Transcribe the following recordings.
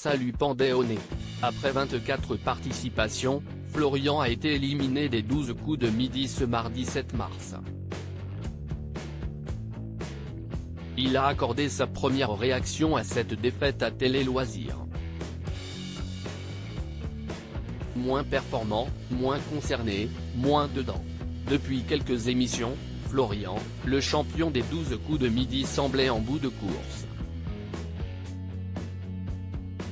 ça lui pendait au nez. Après 24 participations, Florian a été éliminé des 12 coups de midi ce mardi 7 mars. Il a accordé sa première réaction à cette défaite à Télé Loisirs. Moins performant, moins concerné, moins dedans. Depuis quelques émissions, Florian, le champion des 12 coups de midi semblait en bout de course.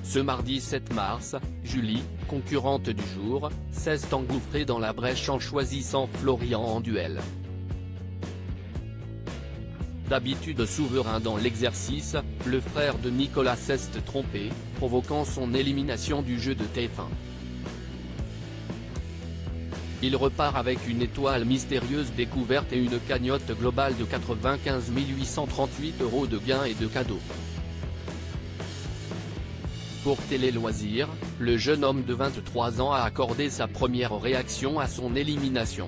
Ce mardi 7 mars, Julie, concurrente du jour, s'est engouffrée dans la brèche en choisissant Florian en duel. D'habitude souverain dans l'exercice, le frère de Nicolas s'est trompé, provoquant son élimination du jeu de TF1. Il repart avec une étoile mystérieuse découverte et une cagnotte globale de 95 838 € de gains et de cadeaux. Pour Télé Loisirs, le jeune homme de 23 ans a accordé sa première réaction à son élimination.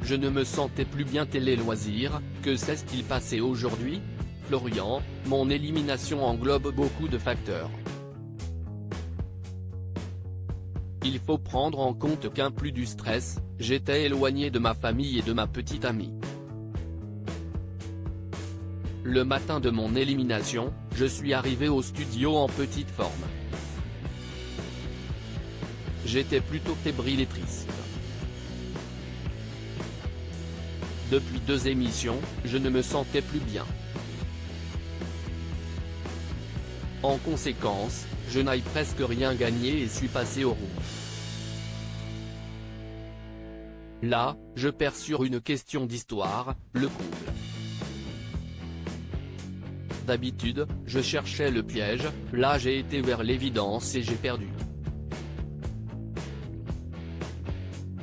Je ne me sentais plus bien. Télé Loisirs, que s'est-il passé aujourd'hui? Florian, mon élimination englobe beaucoup de facteurs. Il faut prendre en compte qu'en plus du stress, j'étais éloigné de ma famille et de ma petite amie. Le matin de mon élimination, je suis arrivé au studio en petite forme. J'étais plutôt fébrile et triste. Depuis 2 émissions, je ne me sentais plus bien. En conséquence, je n'ai presque rien gagné et suis passé au rouge. Là, je perds sur une question d'histoire, le couple. D'habitude, je cherchais le piège, là j'ai été vers l'évidence et j'ai perdu.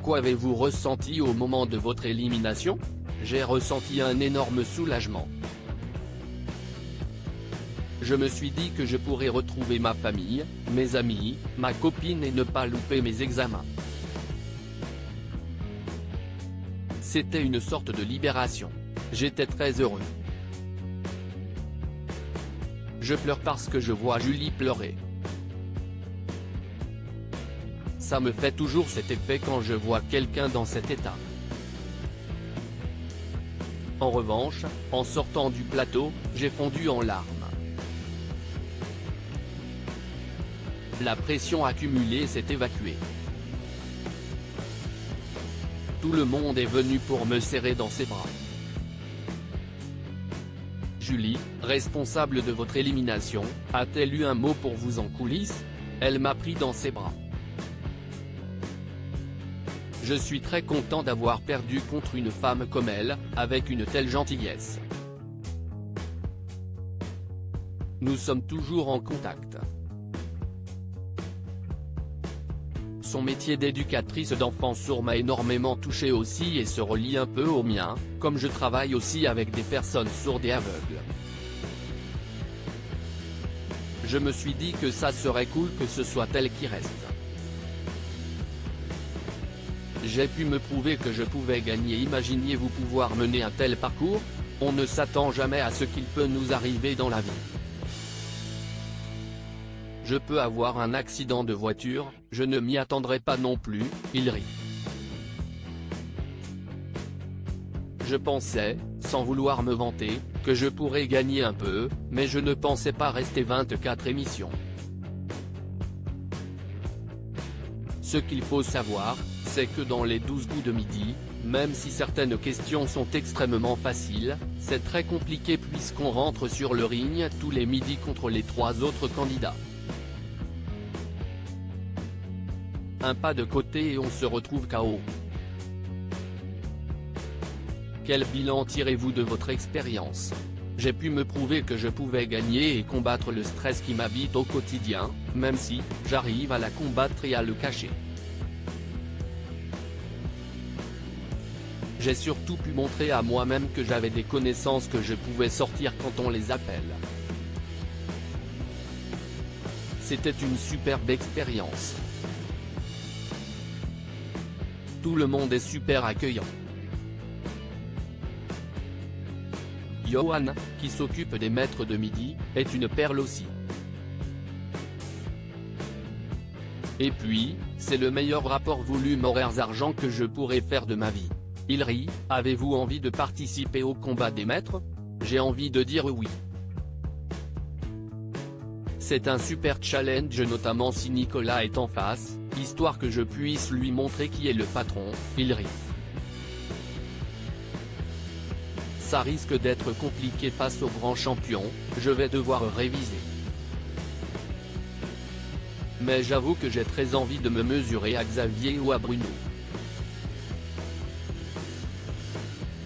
Qu'avez-vous ressenti au moment de votre élimination? J'ai ressenti un énorme soulagement. Je me suis dit que je pourrais retrouver ma famille, mes amis, ma copine et ne pas louper mes examens. C'était une sorte de libération. J'étais très heureux. Je pleure parce que je vois Julie pleurer. Ça me fait toujours cet effet quand je vois quelqu'un dans cet état. En revanche, en sortant du plateau, j'ai fondu en larmes. La pression accumulée s'est évacuée. Tout le monde est venu pour me serrer dans ses bras. Julie, responsable de votre élimination, a-t-elle eu un mot pour vous en coulisses? Elle m'a pris dans ses bras. Je suis très content d'avoir perdu contre une femme comme elle, avec une telle gentillesse. Nous sommes toujours en contact. Son métier d'éducatrice d'enfants sourds m'a énormément touché aussi et se relie un peu au mien, comme je travaille aussi avec des personnes sourdes et aveugles. Je me suis dit que ça serait cool que ce soit elle qui reste. J'ai pu me prouver que je pouvais gagner. Imaginez-vous pouvoir mener un tel parcours? On ne s'attend jamais à ce qu'il peut nous arriver dans la vie. Je peux avoir un accident de voiture, je ne m'y attendrai pas non plus, il rit. Je pensais, sans vouloir me vanter, que je pourrais gagner un peu, mais je ne pensais pas rester 24 émissions. Ce qu'il faut savoir, c'est que dans les 12 coups de midi, même si certaines questions sont extrêmement faciles, c'est très compliqué puisqu'on rentre sur le ring tous les midis contre les 3 autres candidats. Un pas de côté et on se retrouve KO. Quel bilan tirez-vous de votre expérience? J'ai pu me prouver que je pouvais gagner et combattre le stress qui m'habite au quotidien, même si, j'arrive à la combattre et à le cacher. J'ai surtout pu montrer à moi-même que j'avais des connaissances que je pouvais sortir quand on les appelle. C'était une superbe expérience. Tout le monde est super accueillant. Johan, qui s'occupe des maîtres de midi, est une perle aussi. Et puis, c'est le meilleur rapport volume horaires argent que je pourrais faire de ma vie. Il rit, avez-vous envie de participer au combat des maîtres? J'ai envie de dire oui. C'est un super challenge notamment si Nicolas est en face, histoire que je puisse lui montrer qui est le patron, il rit. Ça risque d'être compliqué face aux grands champions, je vais devoir réviser. Mais j'avoue que j'ai très envie de me mesurer à Xavier ou à Bruno.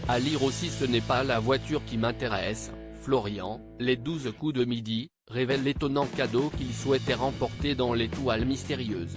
À lire aussi ce n'est pas la voiture qui m'intéresse, Florian, les 12 coups de midi, révèle l'étonnant cadeau qu'il souhaitait remporter dans l'étoile mystérieuse.